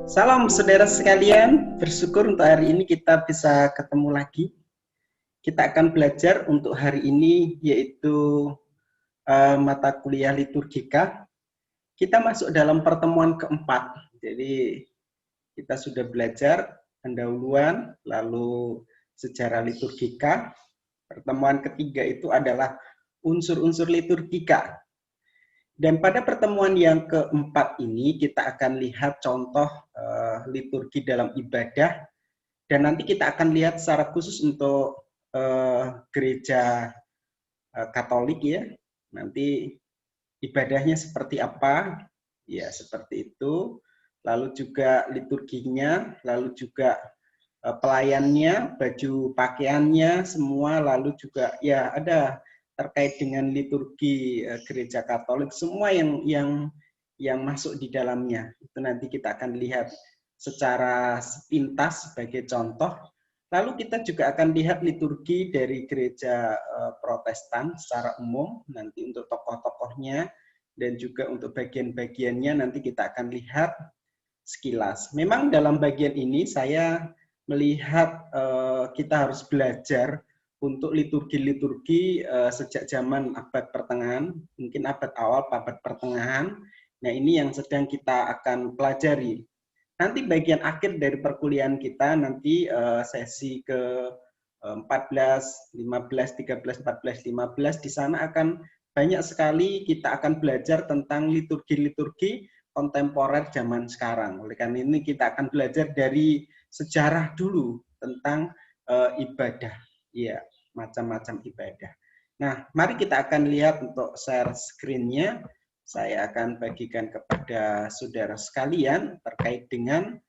Salam saudara sekalian, bersyukur untuk hari ini kita bisa ketemu lagi. Kita akan belajar untuk hari ini yaitu mata kuliah liturgika. Kita masuk dalam pertemuan keempat, jadi kita sudah belajar pendahuluan, lalu sejarah liturgika. Pertemuan ketiga itu adalah unsur-unsur liturgika. Dan pada pertemuan yang keempat ini kita akan lihat contoh liturgi dalam ibadah, dan nanti kita akan lihat secara khusus untuk gereja Katolik ya. Nanti ibadahnya seperti apa? Ya, seperti itu. Lalu juga liturginya, lalu juga pelayannya, baju pakaiannya semua, lalu juga ya ada terkait dengan liturgi gereja Katolik, semua yang masuk di dalamnya. Itu nanti kita akan lihat secara sepintas sebagai contoh. Lalu kita juga akan lihat liturgi dari gereja Protestan secara umum, nanti untuk tokoh-tokohnya, dan juga untuk bagian-bagiannya nanti kita akan lihat sekilas. Memang dalam bagian ini saya melihat kita harus belajar untuk liturgi-liturgi sejak zaman abad pertengahan, mungkin abad awal, abad pertengahan. Nah, ini yang sedang kita akan pelajari. Nanti bagian akhir dari perkuliahan kita, nanti sesi ke 14, 15, 13, 14, 15, di sana akan banyak sekali kita akan belajar tentang liturgi-liturgi kontemporer zaman sekarang. Oleh karena ini kita akan belajar dari sejarah dulu tentang ibadah, ya, macam-macam ibadah. Nah, mari kita akan lihat untuk share screen-nya. Saya akan bagikan kepada saudara sekalian terkait dengan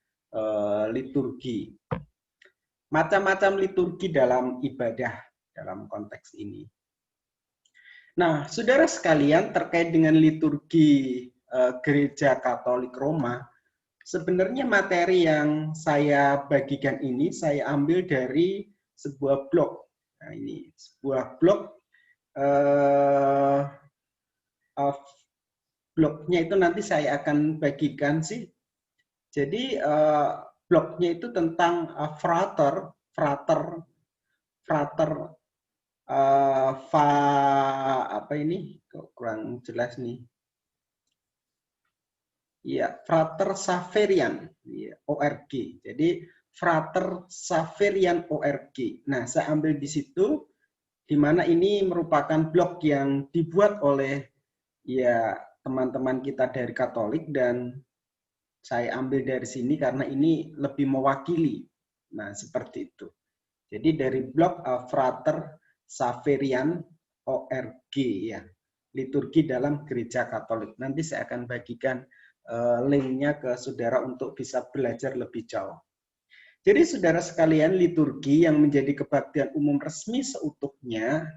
liturgi. Macam-macam liturgi dalam ibadah dalam konteks ini. Nah, saudara sekalian, terkait dengan liturgi Gereja Katolik Roma, sebenarnya materi yang saya bagikan ini saya ambil dari sebuah blog. Nah, ini sebuah blog, blognya itu nanti saya akan bagikan sih. Jadi blognya itu tentang frater, apa ini? Kok kurang jelas nih. Ya, Frater Xaverian, ya, org. Jadi Frater Xaverian org. Nah, saya ambil di situ, di mana ini merupakan blog yang dibuat oleh ya teman-teman kita dari Katolik, dan saya ambil dari sini karena ini lebih mewakili. Nah, seperti itu. Jadi dari blog Frater Xaverian org ya, liturgi dalam gereja Katolik. Nanti saya akan bagikan linknya ke saudara untuk bisa belajar lebih jauh. Jadi saudara sekalian, liturgi yang menjadi kebaktian umum resmi seutuhnya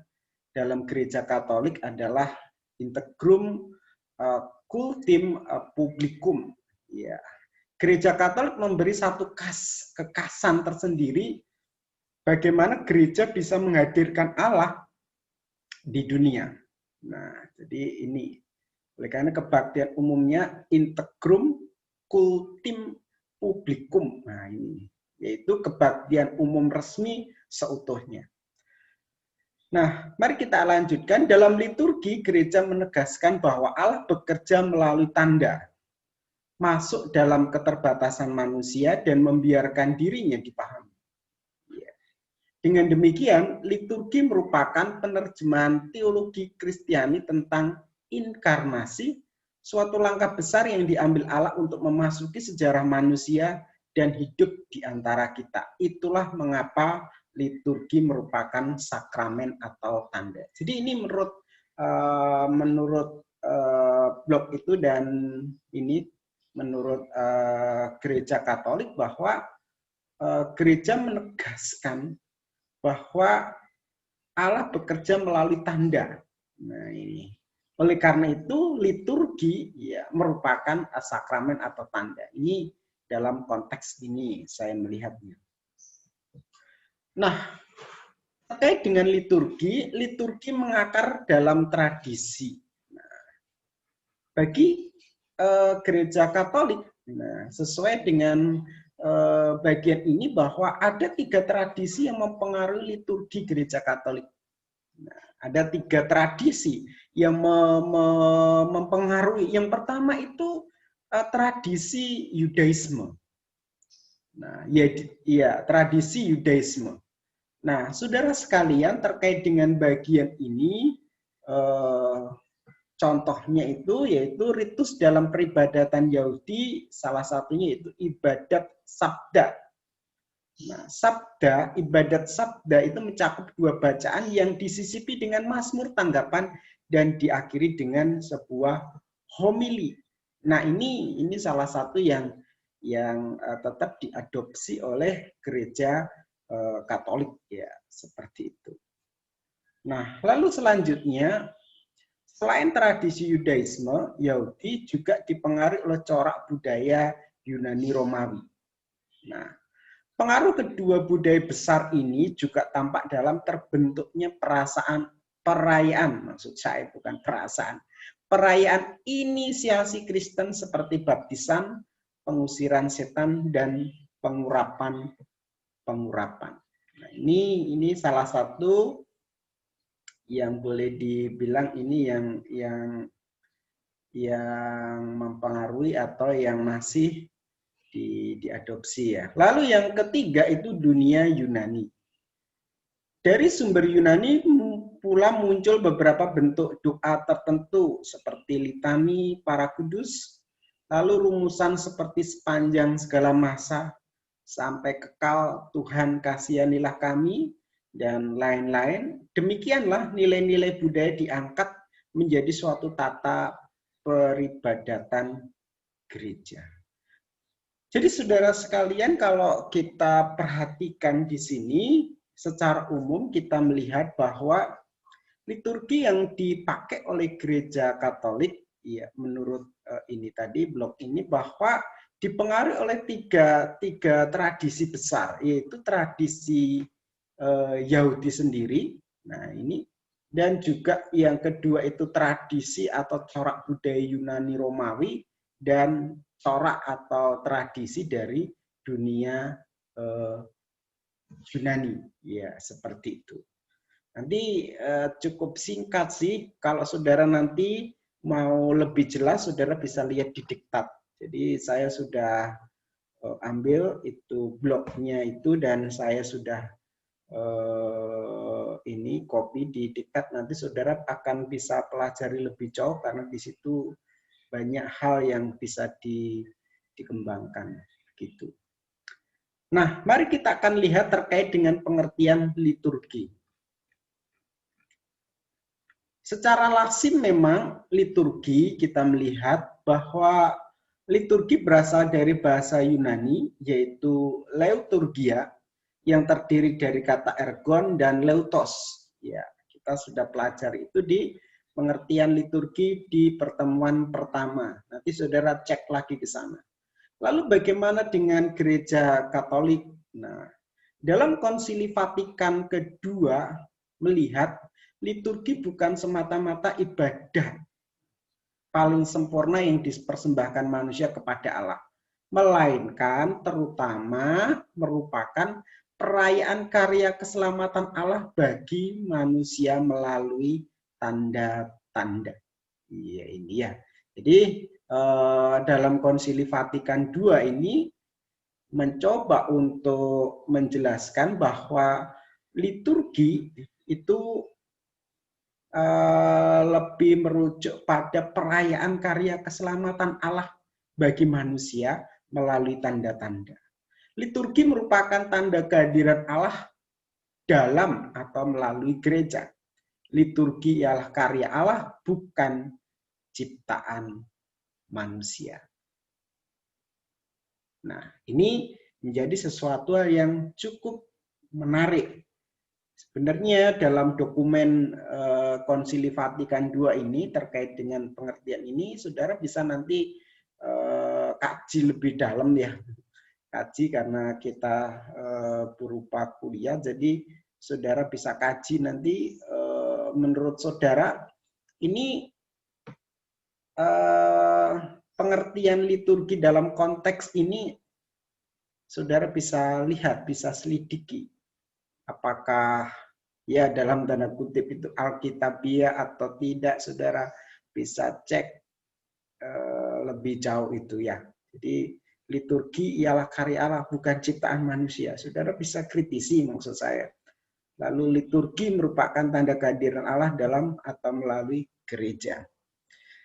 dalam gereja Katolik adalah integrum cultum publicum. Ya, gereja Katolik memberi satu kekasan tersendiri bagaimana gereja bisa menghadirkan Allah di dunia. Nah, jadi ini oleh karena kebaktian umumnya integrum cultum publicum. Nah, ini yaitu kebaktian umum resmi seutuhnya. Nah, mari kita lanjutkan. Dalam liturgi, gereja menegaskan bahwa Allah bekerja melalui tanda, masuk dalam keterbatasan manusia dan membiarkan dirinya dipahami. Dengan demikian, liturgi merupakan penerjemahan teologi Kristiani tentang inkarnasi, suatu langkah besar yang diambil Allah untuk memasuki sejarah manusia dan hidup di antara kita. Itulah mengapa liturgi merupakan sakramen atau tanda. Jadi ini menurut blog itu, dan ini menurut gereja Katolik, bahwa gereja menegaskan bahwa Allah bekerja melalui tanda. Nah, ini. Oleh karena itu, liturgi ya merupakan sakramen atau tanda. Ini dalam konteks ini saya melihatnya. Nah, terkait dengan liturgi, liturgi mengakar dalam tradisi. Nah, bagi gereja Katolik, Nah, sesuai dengan bagian ini bahwa ada 3 tradisi yang mempengaruhi liturgi Gereja Katolik. Nah, ada 3 tradisi yang mempengaruhi. Yang pertama itu tradisi Yudaisme. Nah, ya tradisi Yudaisme. Nah, saudara sekalian, terkait dengan bagian ini, contohnya itu yaitu ritus dalam peribadatan Yahudi, salah satunya itu ibadat sabda. Nah, sabda, ibadat sabda itu mencakup 2 bacaan yang disisipi dengan mazmur tanggapan dan diakhiri dengan sebuah homili. Nah, ini salah satu yang tetap diadopsi oleh gereja Katolik, ya, seperti itu. Nah, lalu selanjutnya, selain tradisi Yudaisme, Yahudi juga dipengaruhi oleh corak budaya Yunani Romawi. Nah, pengaruh kedua budaya besar ini juga tampak dalam terbentuknya perayaan, maksud saya bukan perasaan, perayaan inisiasi Kristen seperti baptisan, pengusiran setan, dan pengurapan. Nah, ini salah satu yang boleh dibilang ini yang mempengaruhi atau yang masih diadopsi, ya. Lalu yang ketiga itu dunia Yunani. Dari sumber Yunani pula muncul beberapa bentuk doa tertentu seperti litani para kudus, lalu rumusan seperti sepanjang segala masa sampai kekal Tuhan kasihanilah kami, dan lain-lain. Demikianlah nilai-nilai budaya diangkat menjadi suatu tata peribadatan gereja. Jadi saudara sekalian, kalau kita perhatikan di sini, secara umum kita melihat bahwa liturgi yang dipakai oleh gereja Katolik, ya menurut ini tadi, blog ini, bahwa dipengaruhi oleh tiga tradisi besar, yaitu tradisi Yahudi sendiri, nah ini, dan juga yang kedua itu tradisi atau corak budaya Yunani Romawi, dan corak atau tradisi dari dunia Yunani, ya seperti itu. Nanti cukup singkat sih, kalau saudara nanti mau lebih jelas, saudara bisa lihat di diktat. Jadi saya sudah ambil itu blognya itu, dan saya sudah ini copy di diktat. Nanti saudara akan bisa pelajari lebih jauh karena di situ banyak hal yang bisa dikembangkan gitu. Nah, mari kita akan lihat terkait dengan pengertian liturgi. Secara lazim memang liturgi kita melihat bahwa liturgi berasal dari bahasa Yunani, yaitu leuturgia, yang terdiri dari kata ergon dan leutos. Ya, kita sudah pelajari itu di pengertian liturgi di pertemuan pertama. Nanti saudara cek lagi ke sana. Lalu bagaimana dengan gereja Katolik? Nah, dalam Konsili Vatikan kedua melihat liturgi bukan semata-mata ibadah paling sempurna yang dipersembahkan manusia kepada Allah, melainkan terutama merupakan perayaan karya keselamatan Allah bagi manusia melalui tanda-tanda. Iya, ini ya. Jadi dalam Konsili Vatikan II ini mencoba untuk menjelaskan bahwa liturgi itu lebih merujuk pada perayaan karya keselamatan Allah bagi manusia melalui tanda-tanda. Liturgi merupakan tanda kehadiran Allah dalam atau melalui gereja. Liturgi ialah karya Allah, bukan ciptaan manusia. Nah, ini menjadi sesuatu yang cukup menarik. Sebenarnya dalam dokumen Konsili Vatikan II ini terkait dengan pengertian ini, saudara bisa nanti kaji lebih dalam ya. Kaji karena kita berupa kuliah, jadi saudara bisa kaji nanti menurut saudara ini pengertian liturgi dalam konteks ini, saudara bisa lihat, bisa selidiki. Apakah ya dalam tanda kutip itu alkitabiah atau tidak, saudara bisa cek lebih jauh itu ya. Jadi liturgi ialah karya Allah, bukan ciptaan manusia. Saudara bisa kritisi maksud saya. Lalu liturgi merupakan tanda kehadiran Allah dalam atau melalui gereja.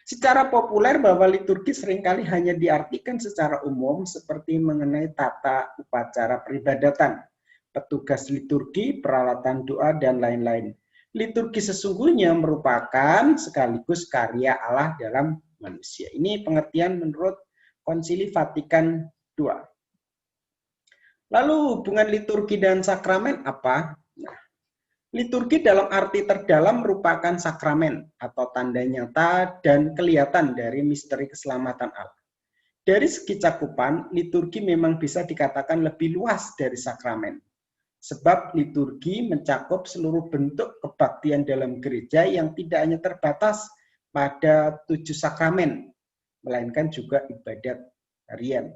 Secara populer bahwa liturgi seringkali hanya diartikan secara umum seperti mengenai tata upacara peribadatan, petugas liturgi, peralatan doa, dan lain-lain. Liturgi sesungguhnya merupakan sekaligus karya Allah dalam manusia. Ini pengertian menurut Konsili Vatikan II. Lalu hubungan liturgi dan sakramen apa? Nah, liturgi dalam arti terdalam merupakan sakramen atau tanda nyata dan kelihatan dari misteri keselamatan Allah. Dari segi cakupan, liturgi memang bisa dikatakan lebih luas dari sakramen. Sebab liturgi mencakup seluruh bentuk kebaktian dalam gereja yang tidak hanya terbatas pada 7 sakramen, melainkan juga ibadat harian.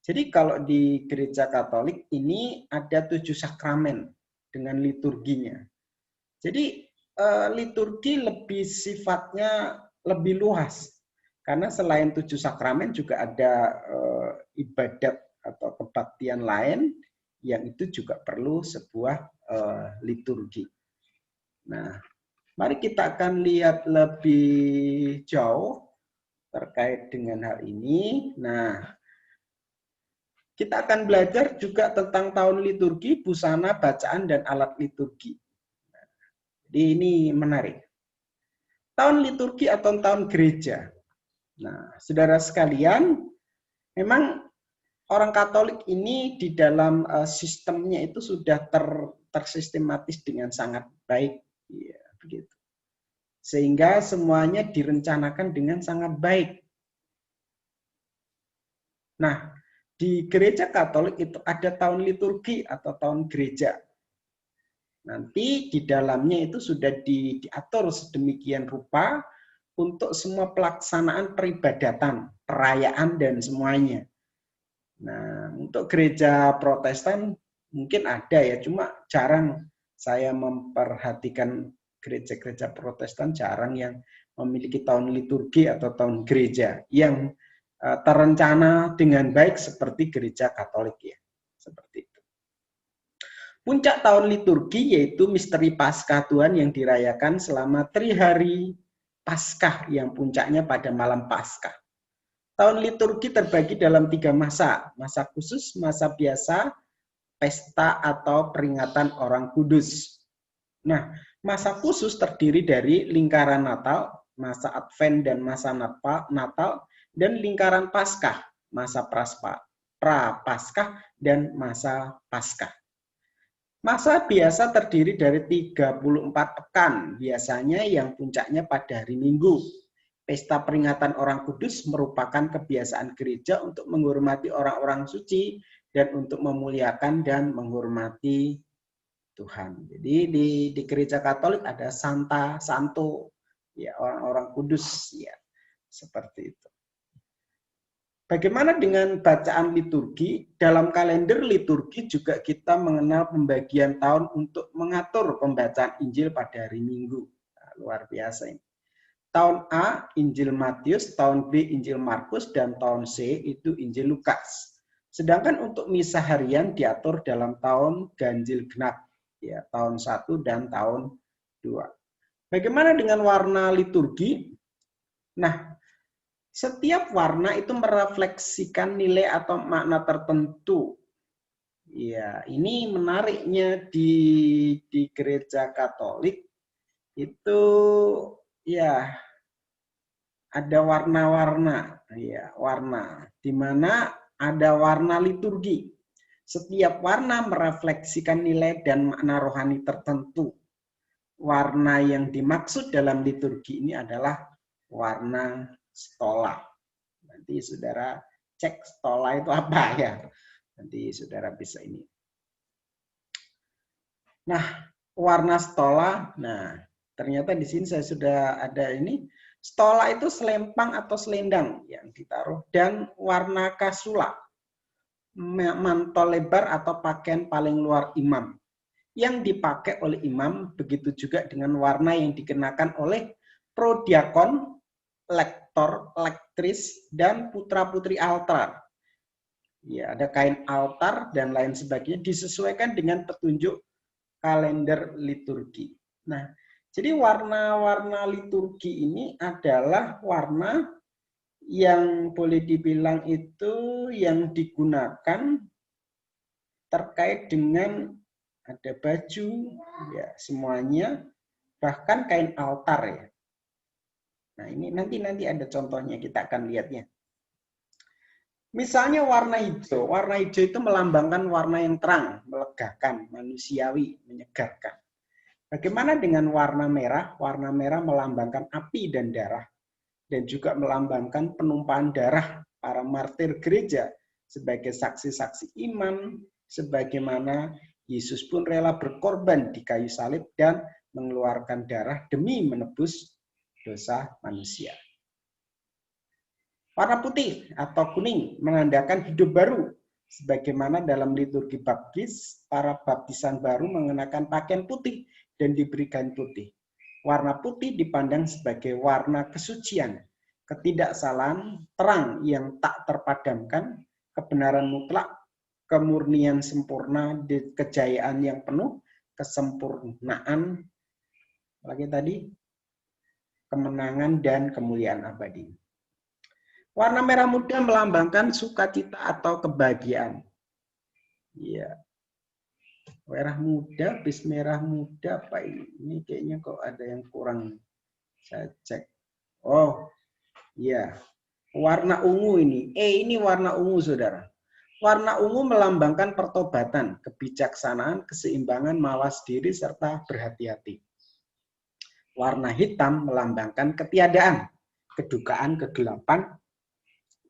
Jadi kalau di gereja Katolik ini ada 7 sakramen dengan liturginya. Jadi liturgi lebih sifatnya lebih luas. Karena selain 7 sakramen juga ada ibadat atau kebaktian lain yang itu juga perlu sebuah liturgi. Nah, mari kita akan lihat lebih jauh terkait dengan hal ini. Nah, kita akan belajar juga tentang tahun liturgi, busana, bacaan, dan alat liturgi. Jadi ini menarik. Tahun liturgi atau tahun gereja. Nah, saudara sekalian, memang orang Katolik ini di dalam sistemnya itu sudah tersistematis dengan sangat baik, ya, begitu. Sehingga semuanya direncanakan dengan sangat baik. Nah, di gereja Katolik itu ada tahun liturgi atau tahun gereja. Nanti di dalamnya itu sudah diatur sedemikian rupa untuk semua pelaksanaan peribadatan, perayaan, dan semuanya. Nah, untuk gereja Protestan mungkin ada ya, cuma jarang saya memperhatikan gereja-gereja Protestan, jarang yang memiliki tahun liturgi atau tahun gereja yang terencana dengan baik seperti gereja Katolik ya, seperti itu. Puncak tahun liturgi yaitu misteri Paskah Tuhan yang dirayakan selama 3 hari Paskah yang puncaknya pada malam Paskah. Tahun liturgi terbagi dalam 3 masa, masa khusus, masa biasa, pesta atau peringatan orang kudus. Nah, masa khusus terdiri dari lingkaran Natal, masa Advent dan masa Natal, dan lingkaran Paskah, masa pra-Paskah dan masa Paskah. Masa biasa terdiri dari 34 pekan, biasanya yang puncaknya pada hari Minggu. Pesta peringatan orang kudus merupakan kebiasaan gereja untuk menghormati orang-orang suci dan untuk memuliakan dan menghormati Tuhan. Jadi di gereja Katolik ada Santa, Santo, ya orang-orang kudus, ya seperti itu. Bagaimana dengan bacaan liturgi? Dalam kalender liturgi juga kita mengenal pembagian tahun untuk mengatur pembacaan Injil pada hari Minggu. Nah, luar biasa ini. Tahun A, Injil Matius, tahun B, Injil Markus, dan tahun C, itu Injil Lukas. Sedangkan untuk misa harian diatur dalam tahun ganjil genap, ya, tahun 1 dan tahun 2. Bagaimana dengan warna liturgi? Nah, setiap warna itu merefleksikan nilai atau makna tertentu. Ya, ini menariknya di gereja Katolik itu ya ada warna-warna, ya, warna di mana ada warna liturgi. Setiap warna merefleksikan nilai dan makna rohani tertentu. Warna yang dimaksud dalam liturgi ini adalah warna stola. Nanti saudara cek stola itu apa ya. Nanti saudara bisa ini. Nah, warna stola, nah ternyata di sini saya sudah ada ini. Stola itu selempang atau selendang yang ditaruh, dan warna kasula, mantel lebar atau pakaian paling luar imam yang dipakai oleh imam. Begitu juga dengan warna yang dikenakan oleh prodiakon, lektor, lektris, dan putra-putri altar. Ya, ada kain altar dan lain sebagainya, disesuaikan dengan petunjuk kalender liturgi. Nah, jadi warna-warna liturgi ini adalah warna yang boleh dibilang itu yang digunakan terkait dengan ada baju, ya semuanya, bahkan kain altar ya. Nah ini nanti ada contohnya, kita akan lihatnya. Misalnya warna hijau itu melambangkan warna yang terang, melegakan, manusiawi, menyegarkan. Bagaimana dengan warna merah? Warna merah melambangkan api dan darah, dan juga melambangkan penumpahan darah para martir gereja sebagai saksi-saksi iman, sebagaimana Yesus pun rela berkorban di kayu salib dan mengeluarkan darah demi menebus dosa manusia. Warna putih atau kuning menandakan hidup baru, sebagaimana dalam liturgi baptis, para baptisan baru mengenakan pakaian putih dan diberi kain putih. Warna putih dipandang sebagai warna kesucian, ketidaksalahan, terang yang tak terpadamkan, kebenaran mutlak, kemurnian sempurna, kejayaan yang penuh, kesempurnaan, lagi tadi, kemenangan dan kemuliaan abadi. Warna merah muda melambangkan sukacita atau kebahagiaan. Iya. Merah muda, bis merah muda apa ini? Ini kayaknya kok ada yang kurang. Saya cek. Oh, iya. Warna ungu ini. Ini warna ungu, saudara. Warna ungu melambangkan pertobatan, kebijaksanaan, keseimbangan, mawas diri, serta berhati-hati. Warna hitam melambangkan ketiadaan, kedukaan, kegelapan,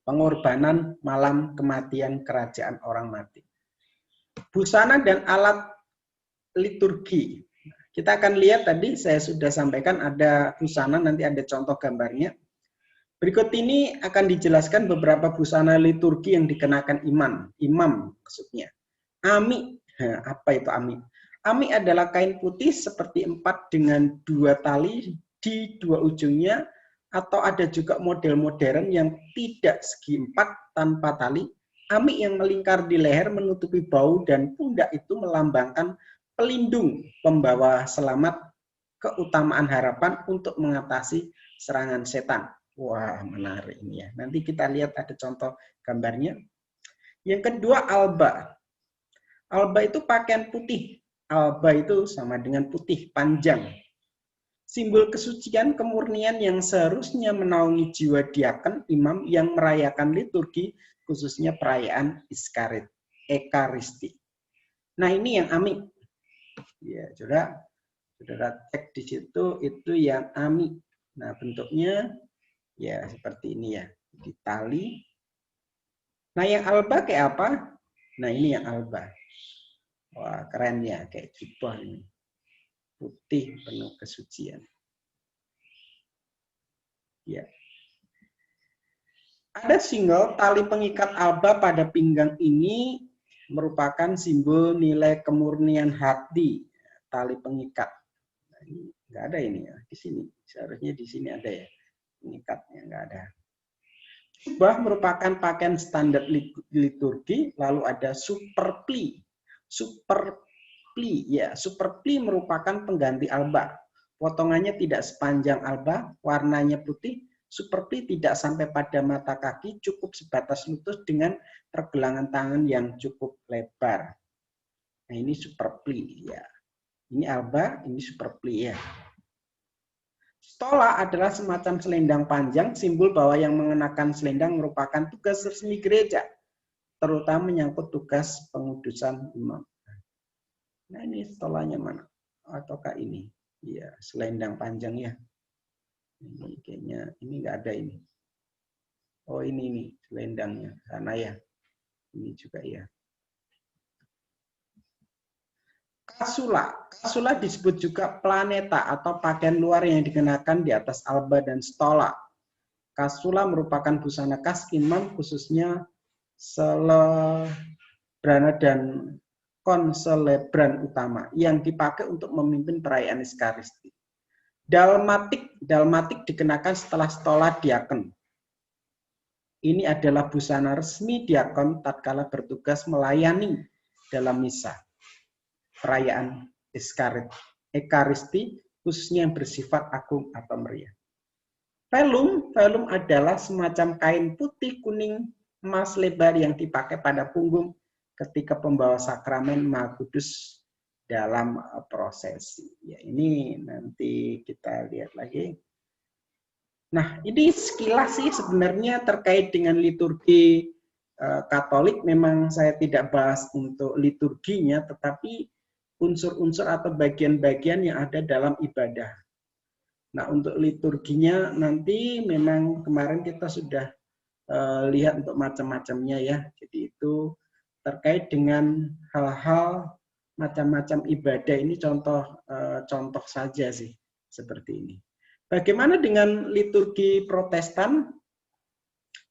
pengorbanan, malam, kematian, kerajaan orang mati. Busana dan alat liturgi. Kita akan lihat tadi, saya sudah sampaikan ada busana, nanti ada contoh gambarnya. Berikut ini akan dijelaskan beberapa busana liturgi yang dikenakan imam maksudnya. Ami, apa itu ami? Ami adalah kain putih seperti empat dengan dua tali di dua ujungnya, atau ada juga model modern yang tidak segi empat tanpa tali. Ami yang melingkar di leher menutupi bahu dan pundak itu melambangkan pelindung, pembawa selamat, keutamaan harapan untuk mengatasi serangan setan. Wah, menarik ini ya. Nanti kita lihat ada contoh gambarnya. Yang kedua, alba. Alba itu pakaian putih. Alba itu sama dengan putih, panjang. Simbol kesucian, kemurnian yang seharusnya menaungi jiwa diaken, imam yang merayakan liturgi, khususnya perayaan Ekaristi. Nah, ini yang ami. Ya, saudara cek di situ, itu yang ami. Nah, bentuknya ya seperti ini ya, di tali. Nah, yang alba kayak apa? Nah, ini yang alba. Wah, keren ya, kayak jubah ini. Putih, penuh kesucian. Ya. Ada single tali pengikat alba pada pinggang ini merupakan simbol nilai kemurnian hati. Tali pengikat. Nah, ini nggak ada ini ya, di sini. Seharusnya di sini ada ya. Pengikatnya nggak ada. Jubah merupakan pakaian standar liturgi, lalu ada superpli. Superpli, ya, superpli merupakan pengganti alba. Potongannya tidak sepanjang alba, warnanya putih. Superpli tidak sampai pada mata kaki, cukup sebatas lutut dengan pergelangan tangan yang cukup lebar. Nah, ini superpli, ya. Ini alba, ini superpli, ya. Stola adalah semacam selendang panjang, simbol bahwa yang mengenakan selendang merupakan tugas resmi gereja, terutama menyangkut tugas pengudusan imam. Nah, ini stolanya mana? Ataukah ini? Iya, selendang panjang ya. Ini kayaknya, ini nggak ada ini. Oh, ini nih selendangnya, sana ya. Ini juga ya. Kasula. Kasula disebut juga planeta atau pakaian luar yang dikenakan di atas alba dan stola. Kasula merupakan busana khas imam, khususnya selebrana dan konselebran utama yang dipakai untuk memimpin perayaan Ekaristi. Dalmatik dikenakan setelah stola diakon. Ini adalah busana resmi diakon tatkala bertugas melayani dalam misa perayaan Ekaristi, khususnya yang bersifat agung atau meriah. Velum adalah semacam kain putih, kuning, emas lebar yang dipakai pada punggung ketika pembawa sakramen Maha Kudus dalam prosesi. Ya, ini nanti kita lihat lagi. Nah, ini sekilas sih sebenarnya terkait dengan liturgi Katolik. Memang saya tidak bahas untuk liturginya, tetapi unsur-unsur atau bagian-bagian yang ada dalam ibadah. Nah, untuk liturginya nanti memang kemarin kita sudah lihat untuk macam-macamnya ya. Jadi itu terkait dengan hal-hal macam-macam ibadah ini contoh saja sih seperti ini. Bagaimana dengan liturgi Protestan?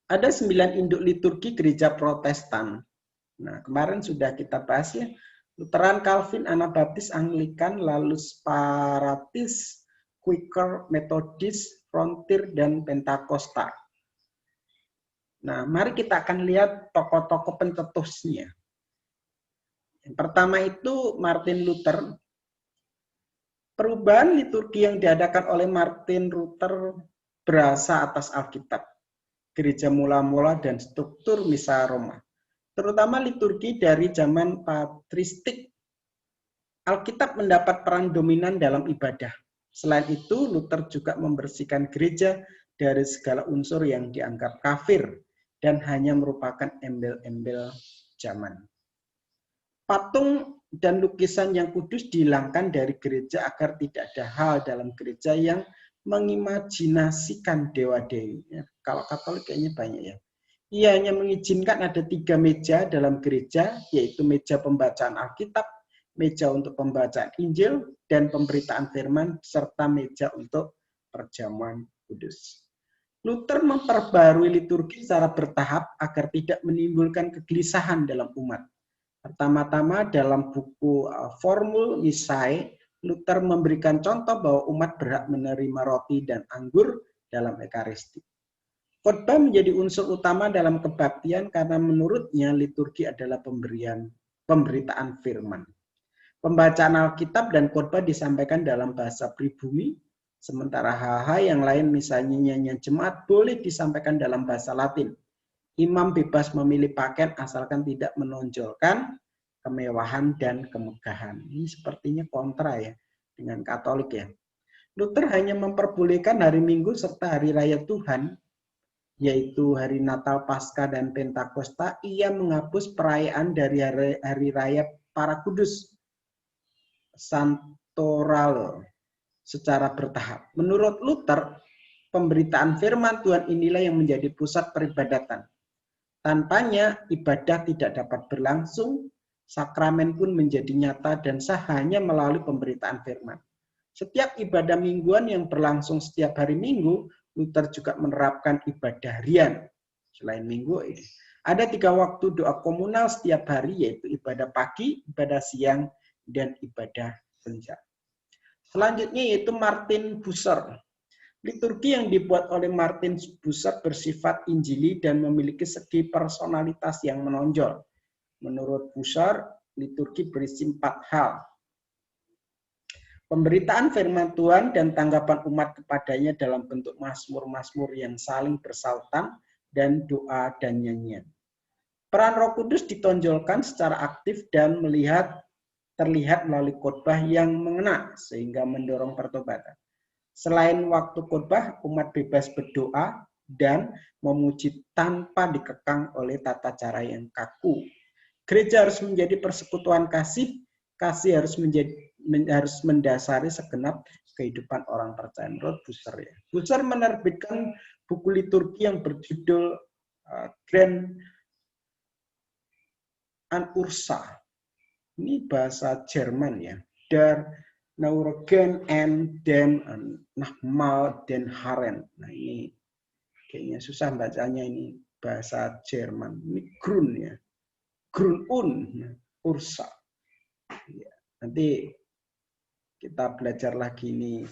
Ada 9 induk liturgi gereja Protestan. Nah, kemarin sudah kita bahas ya. Lutheran, Calvin, Anabaptis, Anglikan, lalu Separatis, Quaker, Methodist, Frontier, dan Pentakosta. Nah, mari kita akan lihat tokoh-tokoh pencetusnya. Yang pertama itu Martin Luther. Perubahan liturgi yang diadakan oleh Martin Luther berasal atas Alkitab, gereja mula-mula, dan struktur misa Roma. Terutama liturgi dari zaman patristik. Alkitab mendapat peran dominan dalam ibadah. Selain itu, Luther juga membersihkan gereja dari segala unsur yang dianggap kafir dan hanya merupakan embel-embel zaman. Patung dan lukisan yang kudus dihilangkan dari gereja agar tidak ada hal dalam gereja yang mengimajinasikan dewa-dewi. Ya, kalau Katolik kayaknya banyak ya. Ia hanya mengizinkan ada 3 meja dalam gereja, yaitu meja pembacaan Alkitab, meja untuk pembacaan Injil, dan pemberitaan firman, serta meja untuk perjamuan kudus. Luther memperbarui liturgi secara bertahap agar tidak menimbulkan kegelisahan dalam umat. Pertama-tama dalam buku Formul Missae, Luther memberikan contoh bahwa umat berhak menerima roti dan anggur dalam Ekaristi. Khotbah menjadi unsur utama dalam kebaktian karena menurutnya liturgi adalah pemberitaan firman. Pembacaan Alkitab dan khotbah disampaikan dalam bahasa pribumi, sementara hal-hal yang lain misalnya nyanyian jemaat boleh disampaikan dalam bahasa Latin. Imam bebas memilih pakaian asalkan tidak menonjolkan kemewahan dan kemegahan. Ini sepertinya kontra ya dengan Katolik ya. Luther hanya memperbolehkan hari Minggu serta hari raya Tuhan, yaitu hari Natal, Paskah, dan Pentakosta. Ia menghapus perayaan dari hari raya para kudus, Santoral, secara bertahap. Menurut Luther, pemberitaan firman Tuhan inilah yang menjadi pusat peribadatan. Tanpanya, ibadah tidak dapat berlangsung, sakramen pun menjadi nyata dan sah hanya melalui pemberitaan firman. Setiap ibadah mingguan yang berlangsung setiap hari Minggu, Luther juga menerapkan ibadah harian. Selain Minggu ini, ada 3 waktu doa komunal setiap hari, yaitu ibadah pagi, ibadah siang, dan ibadah senja. Selanjutnya yaitu Martin Bucer. Liturgi yang dibuat oleh Martin Bucer bersifat injili dan memiliki segi personalitas yang menonjol. Menurut Bucer, liturgi berisi 4 hal. Pemberitaan firman Tuhan dan tanggapan umat kepadanya dalam bentuk mazmur-mazmur yang saling bersautan dan doa dan nyanyian. Peran Roh Kudus ditonjolkan secara aktif dan terlihat melalui khotbah yang mengena sehingga mendorong pertobatan. Selain waktu khotbah, umat bebas berdoa dan memuji tanpa dikekang oleh tata cara yang kaku. Gereja harus menjadi persekutuan kasih harus mendasari segenap kehidupan orang percaya. Menurut Bucer ya. Bucer menerbitkan buku liturgi yang berjudul Grand An Ursa. Ini bahasa Jerman ya. Der Neurgen and den Nachmal den Haren. Nah ini kayaknya susah bacanya, ini bahasa Jerman. Ini Grun ya. Grun Ursa. Ya, nanti kita belajar lagi, ini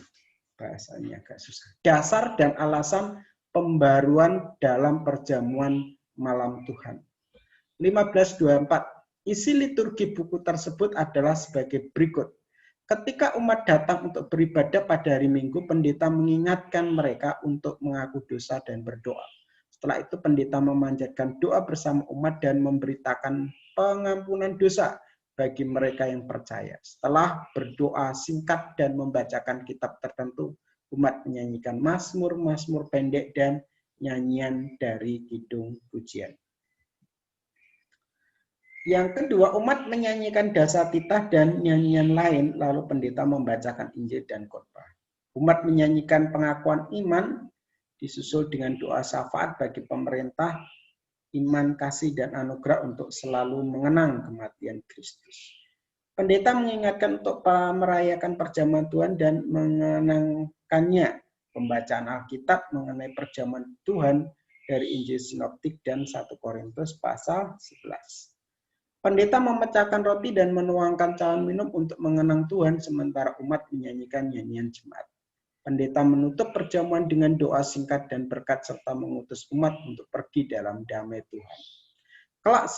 bahasanya agak susah. Dasar dan alasan pembaruan dalam perjamuan malam Tuhan. 1524. Isi liturgi buku tersebut adalah sebagai berikut. Ketika umat datang untuk beribadah pada hari Minggu, pendeta mengingatkan mereka untuk mengaku dosa dan berdoa. Setelah itu pendeta memanjatkan doa bersama umat dan memberitakan pengampunan dosa bagi mereka yang percaya. Setelah berdoa singkat dan membacakan kitab tertentu, umat menyanyikan mazmur-mazmur pendek dan nyanyian dari kidung pujian. Yang kedua, umat menyanyikan dasa titah dan nyanyian lain, lalu pendeta membacakan Injil dan khotbah. Umat menyanyikan pengakuan iman, disusul dengan doa syafaat bagi pemerintah, iman, kasih, dan anugerah untuk selalu mengenang kematian Kristus. Pendeta mengingatkan untuk merayakan perjamuan Tuhan dan mengenangkannya. Pembacaan Alkitab mengenai perjamuan Tuhan dari Injil Sinoptik dan 1 Korintus pasal 11. Pendeta memecahkan roti dan menuangkan cawan minum untuk mengenang Tuhan, sementara umat menyanyikan nyanyian jemaat. Pendeta menutup perjamuan dengan doa singkat dan berkat serta mengutus umat untuk pergi dalam damai Tuhan. Kelak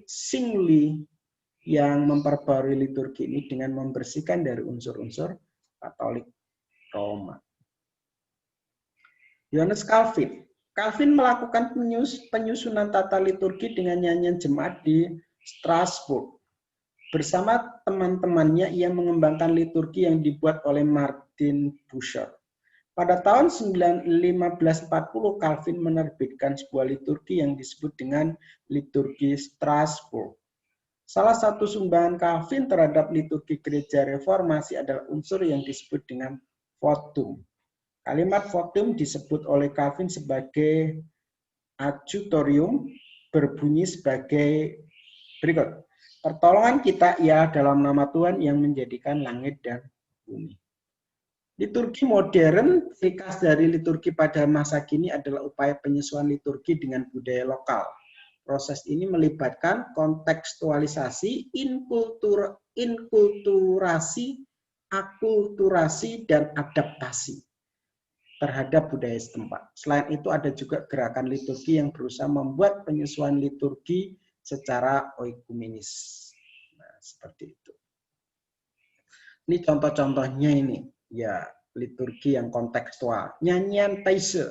Singli yang memperbarui liturgi ini dengan membersihkan dari unsur-unsur Katolik Roma. Yohanes Calvin. Calvin melakukan penyusunan tata liturgi dengan nyanyian jemaat di Strasbourg. Bersama teman-temannya, ia mengembangkan liturgi yang dibuat oleh Martin Bucer. Pada tahun 1540, Calvin menerbitkan sebuah liturgi yang disebut dengan liturgi Strasbourg. Salah satu sumbangan Calvin terhadap liturgi gereja reformasi adalah unsur yang disebut dengan votum. Kalimat votum disebut oleh Calvin sebagai adjutorium, berbunyi sebagai berikut. Pertolongan kita ia dalam nama Tuhan yang menjadikan langit dan bumi. Liturgi modern, ciri khas dari liturgi pada masa kini adalah upaya penyesuaian liturgi dengan budaya lokal. Proses ini melibatkan kontekstualisasi, inkulturasi, akulturasi, dan adaptasi terhadap budaya setempat. Selain itu ada juga gerakan liturgi yang berusaha membuat penyesuaian liturgi secara oikumenis. Nah, seperti itu. Ini contoh-contohnya ini, ya, liturgi yang kontekstual. Nyanyian Taisse.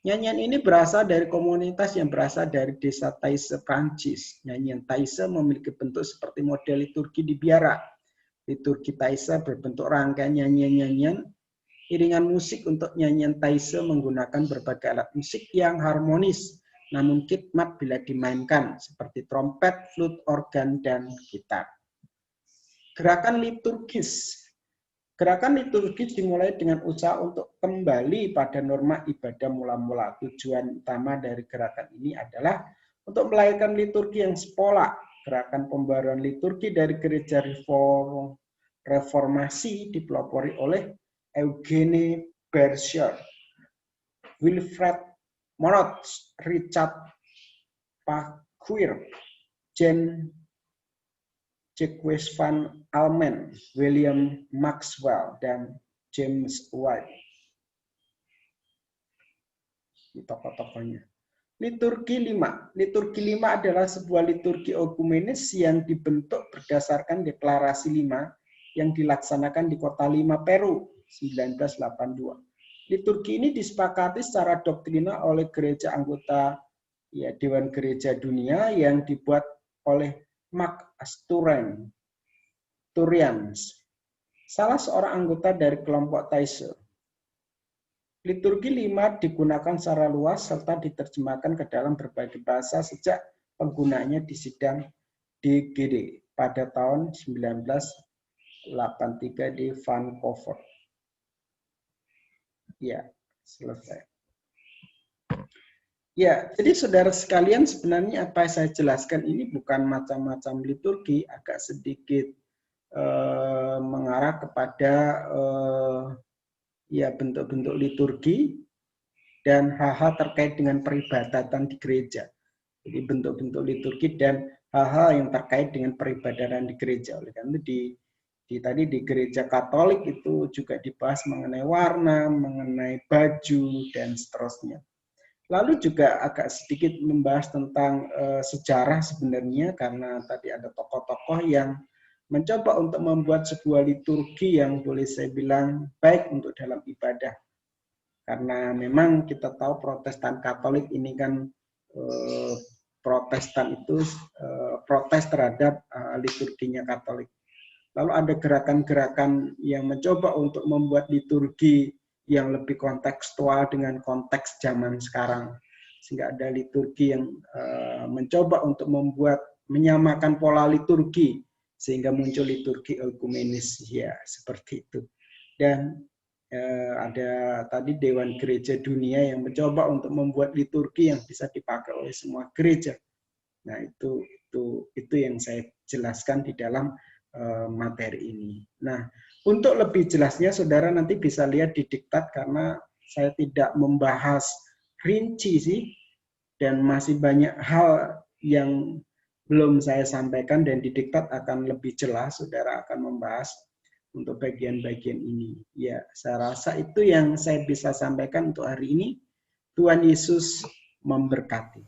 Nyanyian ini berasal dari komunitas yang berasal dari desa Taisse, Prancis. Nyanyian Taisse memiliki bentuk seperti model liturgi di biara. Liturgi Taisse berbentuk rangkaian nyanyian-nyanyian. Iringan musik untuk nyanyian Taisse menggunakan berbagai alat musik yang harmonis, namun khidmat bila dimainkan, seperti trompet, flute, organ, dan gitar. Gerakan liturgis. Gerakan liturgis dimulai dengan usaha untuk kembali pada norma ibadah mula-mula. Tujuan utama dari gerakan ini adalah untuk melahirkan liturgi yang sepola. Gerakan pembaruan liturgi dari gereja reformasi dipelopori oleh Eugene Berger, Wilfred Monod, Richard Paquire, Jacques van Almen, William Maxwell, dan James White. Ini tokoh-tokohnya. Liturgi 5. Liturgi 5 adalah sebuah liturgi okumenis yang dibentuk berdasarkan deklarasi 5 yang dilaksanakan di kota Lima, Peru, 1982. Liturgi ini disepakati secara doktrinal oleh gereja anggota Dewan Gereja Dunia yang dibuat oleh Mark Asturians, salah seorang anggota dari kelompok Taisse. Liturgi 5 digunakan secara luas serta diterjemahkan ke dalam berbagai bahasa sejak penggunaannya di sidang DGD pada tahun 1983 di Vancouver. Ya, selesai. Ya, jadi saudara sekalian, sebenarnya apa yang saya jelaskan ini bukan macam-macam liturgi, agak sedikit mengarah kepada ya bentuk-bentuk liturgi dan hal-hal terkait dengan peribadatan di gereja. Jadi bentuk-bentuk liturgi dan hal-hal yang terkait dengan peribadatan di gereja. Oleh karena itu tadi di gereja Katolik itu juga dibahas mengenai warna, mengenai baju dan seterusnya. Lalu juga agak sedikit membahas tentang sejarah sebenarnya, karena tadi ada tokoh-tokoh yang mencoba untuk membuat sebuah liturgi yang boleh saya bilang baik untuk dalam ibadah. Karena memang kita tahu Protestan Katolik ini kan Protestan itu protes terhadap liturginya Katolik. Lalu ada gerakan-gerakan yang mencoba untuk membuat liturgi yang lebih kontekstual dengan konteks zaman sekarang. Sehingga ada liturgi yang mencoba untuk menyamakan pola liturgi sehingga muncul liturgi ekumenis, ya seperti itu. Dan ada tadi Dewan Gereja Dunia yang mencoba untuk membuat liturgi yang bisa dipakai oleh semua gereja. Nah, itu yang saya jelaskan di dalam materi ini. Nah, untuk lebih jelasnya saudara nanti bisa lihat di diktat, karena saya tidak membahas rinci sih, dan masih banyak hal yang belum saya sampaikan, dan di diktat akan lebih jelas, saudara akan membahas untuk bagian-bagian ini. Ya, saya rasa itu yang saya bisa sampaikan untuk hari ini. Tuhan Yesus memberkati.